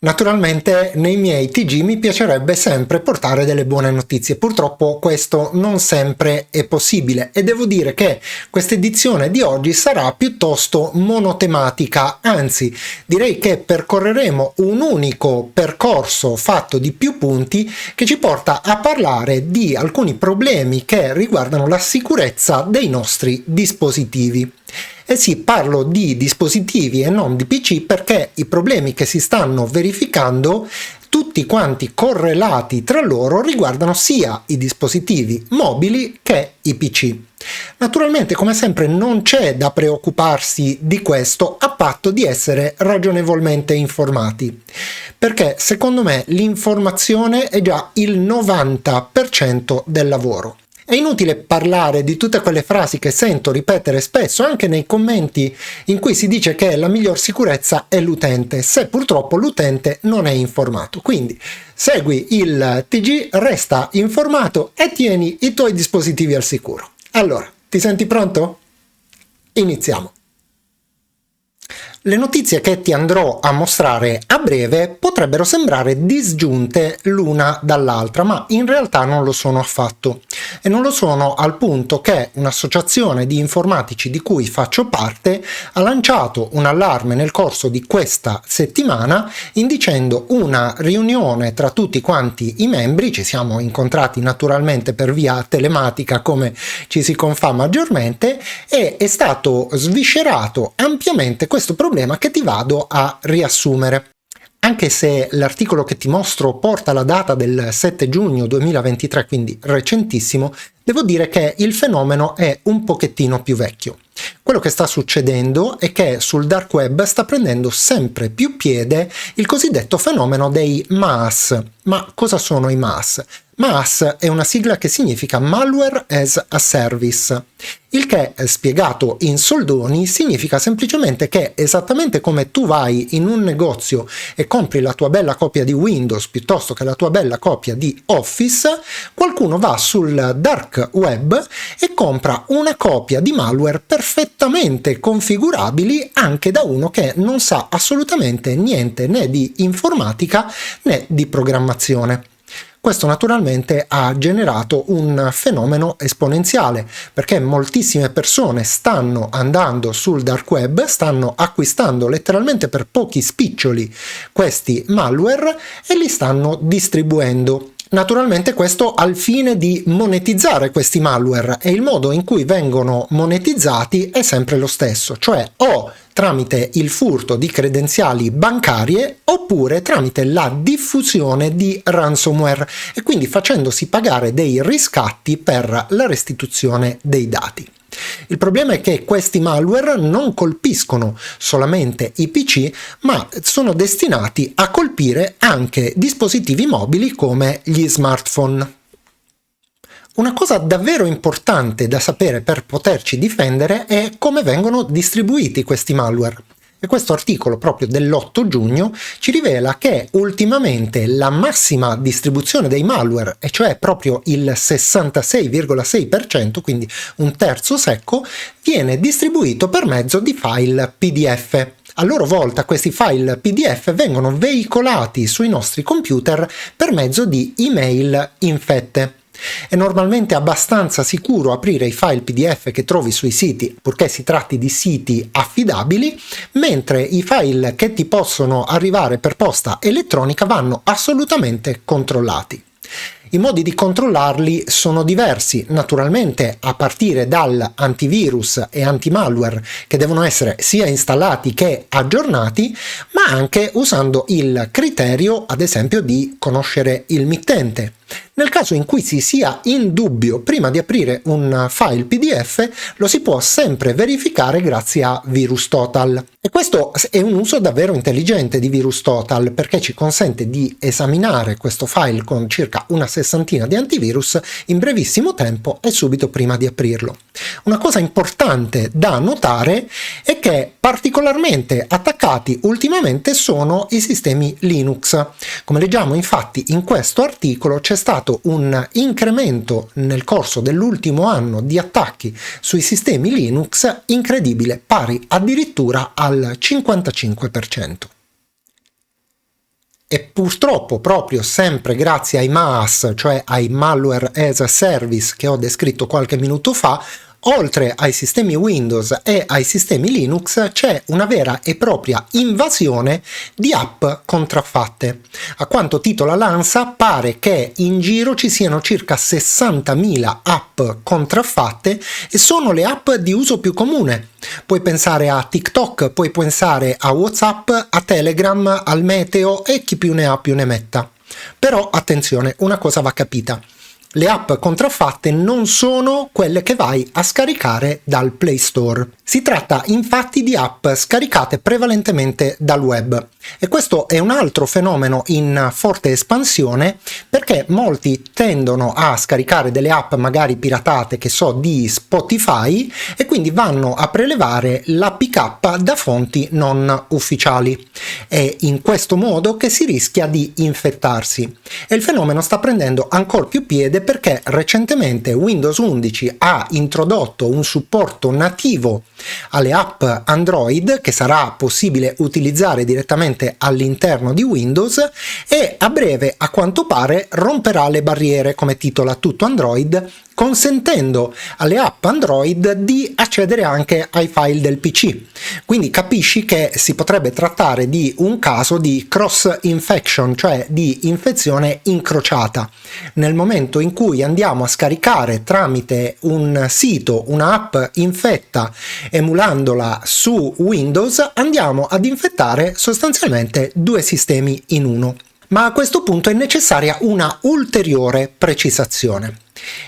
Naturalmente nei miei TG mi piacerebbe sempre portare delle buone notizie, purtroppo questo non sempre è possibile e devo dire che questa edizione di oggi sarà piuttosto monotematica, anzi direi che percorreremo un unico percorso fatto di più punti che ci porta a parlare di alcuni problemi che riguardano la sicurezza dei nostri dispositivi. Eh sì, parlo di dispositivi e non di PC perché i problemi che si stanno verificando, tutti quanti correlati tra loro, riguardano sia i dispositivi mobili che i PC. Naturalmente, come sempre, non c'è da preoccuparsi di questo a patto di essere ragionevolmente informati, perché secondo me l'informazione è già il 90% del lavoro. È inutile parlare di tutte quelle frasi che sento ripetere spesso anche nei commenti in cui si dice che la miglior sicurezza è l'utente, se purtroppo l'utente non è informato. Quindi segui il TG, resta informato e tieni i tuoi dispositivi al sicuro. Allora, ti senti pronto? Iniziamo. Le notizie che ti andrò a mostrare a breve potrebbero sembrare disgiunte l'una dall'altra, ma in realtà non lo sono affatto. E non lo sono al punto che un'associazione di informatici di cui faccio parte ha lanciato un allarme nel corso di questa settimana indicendo una riunione tra tutti quanti i membri. Ci siamo incontrati naturalmente per via telematica, come ci si confà maggiormente, e è stato sviscerato ampiamente questo problema che ti vado a riassumere. Anche se l'articolo che ti mostro porta la data del 7 giugno 2023, quindi recentissimo, devo dire che il fenomeno è un pochettino più vecchio. Quello che sta succedendo è che sul dark web sta prendendo sempre più piede il cosiddetto fenomeno dei MAAS. Ma cosa sono i MAAS? MAAS è una sigla che significa Malware as a Service, il che, spiegato in soldoni, significa semplicemente che esattamente come tu vai in un negozio e compri la tua bella copia di Windows piuttosto che la tua bella copia di Office, qualcuno va sul dark web e compra una copia di malware perfettamente configurabili anche da uno che non sa assolutamente niente né di informatica né di programmazione. Questo naturalmente ha generato un fenomeno esponenziale, perché moltissime persone stanno andando sul dark web, stanno acquistando letteralmente per pochi spiccioli questi malware e li stanno distribuendo. Naturalmente questo al fine di monetizzare questi malware, e il modo in cui vengono monetizzati è sempre lo stesso, cioè o tramite il furto di credenziali bancarie oppure tramite la diffusione di ransomware e quindi facendosi pagare dei riscatti per la restituzione dei dati. Il problema è che questi malware non colpiscono solamente i PC, ma sono destinati a colpire anche dispositivi mobili come gli smartphone. Una cosa davvero importante da sapere per poterci difendere è come vengono distribuiti questi malware. E questo articolo proprio dell'8 giugno ci rivela che ultimamente la massima distribuzione dei malware, e cioè proprio il 66,6%, quindi un terzo secco, viene distribuito per mezzo di file PDF. A loro volta questi file PDF vengono veicolati sui nostri computer per mezzo di email infette. È normalmente abbastanza sicuro aprire i file PDF che trovi sui siti, purché si tratti di siti affidabili, mentre i file che ti possono arrivare per posta elettronica vanno assolutamente controllati. I modi di controllarli sono diversi, naturalmente a partire dall'antivirus e antimalware che devono essere sia installati che aggiornati, ma anche usando il criterio, ad esempio, di conoscere il mittente. Nel caso in cui si sia in dubbio prima di aprire un file PDF, lo si può sempre verificare grazie a VirusTotal. E questo è un uso davvero intelligente di VirusTotal, perché ci consente di esaminare questo file con circa una sessantina di antivirus in brevissimo tempo e subito prima di aprirlo. Una cosa importante da notare è che particolarmente attaccati ultimamente sono i sistemi Linux. Come leggiamo infatti in questo articolo, c'è stato un incremento nel corso dell'ultimo anno di attacchi sui sistemi Linux incredibile, pari addirittura al 55%. e purtroppo proprio sempre grazie ai MAAS, cioè ai Malware as a Service che ho descritto qualche minuto fa, oltre ai sistemi Windows e ai sistemi Linux c'è una vera e propria invasione di app contraffatte. A quanto titola l'ANSA, pare che in giro ci siano circa 60.000 app contraffatte e sono le app di uso più comune. Puoi pensare a TikTok, puoi pensare a WhatsApp, a Telegram, al Meteo e chi più ne ha più ne metta. Però attenzione, una cosa va capita. Le app contraffatte non sono quelle che vai a scaricare dal Play Store. Si tratta infatti di app scaricate prevalentemente dal web. E questo è un altro fenomeno in forte espansione, perché molti tendono a scaricare delle app magari piratate, che so, di Spotify, e quindi vanno a prelevare l'APK da fonti non ufficiali. È in questo modo che si rischia di infettarsi. E il fenomeno sta prendendo ancora più piede perché recentemente Windows 11 ha introdotto un supporto nativo alle app Android che sarà possibile utilizzare direttamente all'interno di Windows, e a breve, a quanto pare, romperà le barriere, come titola tutto Android, consentendo alle app Android di accedere anche ai file del PC. Quindi capisci che si potrebbe trattare di un caso di cross infection, cioè di infezione incrociata. Nel momento in cui andiamo a scaricare tramite un sito un'app infetta emulandola su Windows, andiamo ad infettare sostanzialmente due sistemi in uno. Ma a questo punto è necessaria una ulteriore precisazione.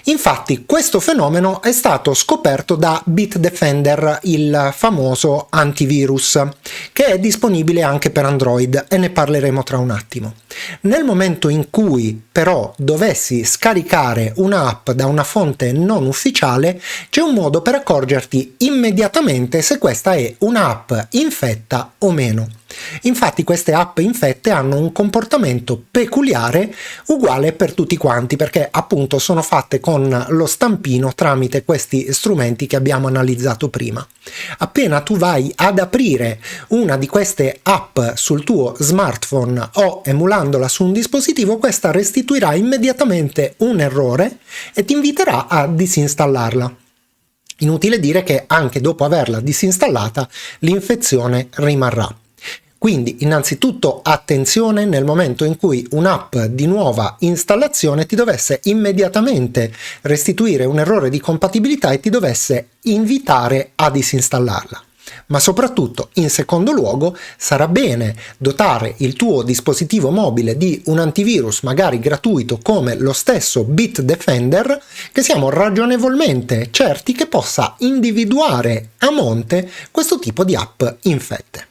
Infatti questo fenomeno è stato scoperto da Bitdefender, il famoso antivirus, che è disponibile anche per Android, e ne parleremo tra un attimo. Nel momento in cui però dovessi scaricare un'app da una fonte non ufficiale, c'è un modo per accorgerti immediatamente se questa è un'app infetta o meno. Infatti queste app infette hanno un comportamento peculiare uguale per tutti quanti, perché appunto sono fatte con lo stampino tramite questi strumenti che abbiamo analizzato prima. Appena tu vai ad aprire una di queste app sul tuo smartphone o emulandola su un dispositivo, questa restituirà immediatamente un errore e ti inviterà a disinstallarla. Inutile dire che anche dopo averla disinstallata l'infezione rimarrà. Quindi innanzitutto attenzione nel momento in cui un'app di nuova installazione ti dovesse immediatamente restituire un errore di compatibilità e ti dovesse invitare a disinstallarla. Ma soprattutto, in secondo luogo, sarà bene dotare il tuo dispositivo mobile di un antivirus magari gratuito come lo stesso Bitdefender, che siamo ragionevolmente certi che possa individuare a monte questo tipo di app infette.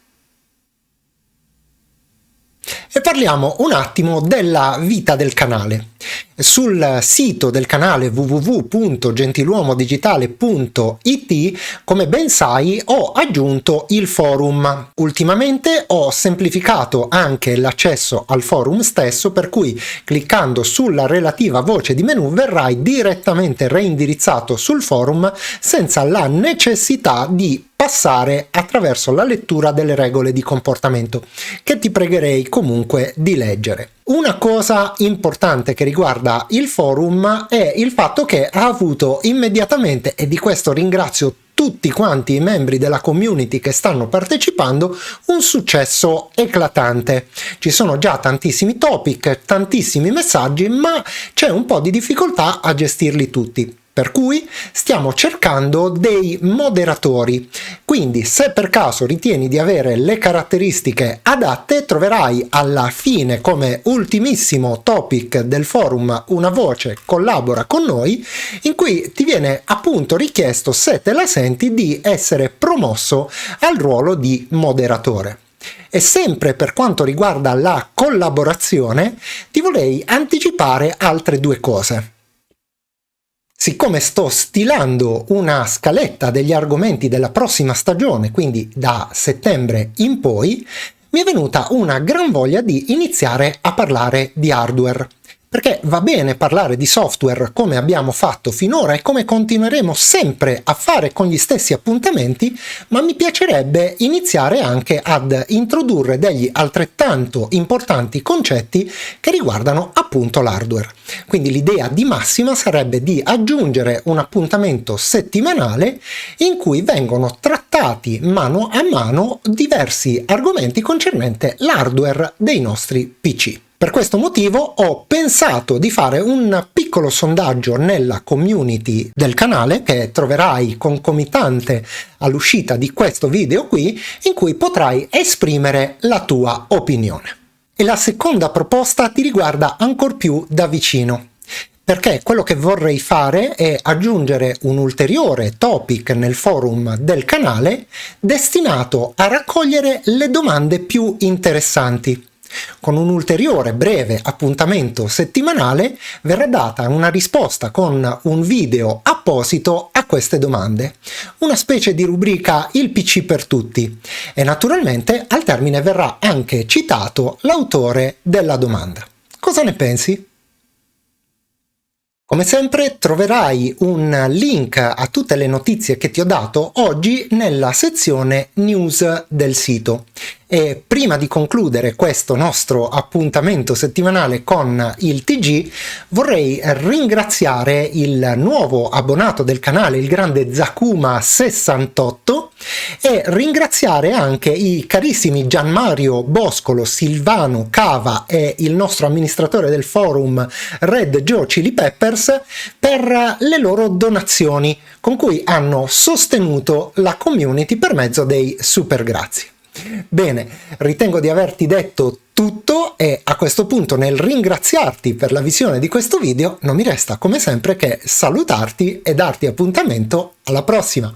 E parliamo un attimo della vita del canale. Sul sito del canale www.gentiluomodigitale.it, come ben sai, ho aggiunto il forum. Ultimamente ho semplificato anche l'accesso al forum stesso, per cui cliccando sulla relativa voce di menu verrai direttamente reindirizzato sul forum senza la necessità di passare attraverso la lettura delle regole di comportamento, che ti pregherei comunque di leggere. Una cosa importante che riguarda il forum è il fatto che ha avuto immediatamente, e di questo ringrazio tutti quanti i membri della community che stanno partecipando, un successo eclatante. Ci sono già tantissimi topic, tantissimi messaggi, ma c'è un po' di difficoltà a gestirli tutti. Per cui stiamo cercando dei moderatori. Quindi se per caso ritieni di avere le caratteristiche adatte, troverai alla fine, come ultimissimo topic del forum, una voce "collabora con noi", in cui ti viene appunto richiesto, se te la senti, di essere promosso al ruolo di moderatore. E sempre per quanto riguarda la collaborazione, ti vorrei anticipare altre due cose. Siccome sto stilando una scaletta degli argomenti della prossima stagione, quindi da settembre in poi, mi è venuta una gran voglia di iniziare a parlare di hardware. perché va bene parlare di software come abbiamo fatto finora e come continueremo sempre a fare con gli stessi appuntamenti, ma mi piacerebbe iniziare anche ad introdurre degli altrettanto importanti concetti che riguardano appunto l'hardware. Quindi l'idea di massima sarebbe di aggiungere un appuntamento settimanale in cui vengono trattati mano a mano diversi argomenti concernente l'hardware dei nostri PC. Per questo motivo ho pensato di fare un piccolo sondaggio nella community del canale, che troverai concomitante all'uscita di questo video qui, in cui potrai esprimere la tua opinione. E la seconda proposta ti riguarda ancor più da vicino, perché quello che vorrei fare è aggiungere un ulteriore topic nel forum del canale destinato a raccogliere le domande più interessanti. Con un ulteriore breve appuntamento settimanale verrà data una risposta con un video apposito a queste domande, una specie di rubrica Il PC per tutti, e naturalmente al termine verrà anche citato l'autore della domanda. Cosa ne pensi? Come sempre troverai un link a tutte le notizie che ti ho dato oggi nella sezione news del sito. E prima di concludere questo nostro appuntamento settimanale con il TG, vorrei ringraziare il nuovo abbonato del canale, il grande Zakuma68, e ringraziare anche i carissimi Gianmario Boscolo, Silvano Cava e il nostro amministratore del forum Red Joe Chili Peppers per le loro donazioni con cui hanno sostenuto la community per mezzo dei super grazie. Bene, ritengo di averti detto tutto e a questo punto, nel ringraziarti per la visione di questo video, non mi resta come sempre che salutarti e darti appuntamento alla prossima.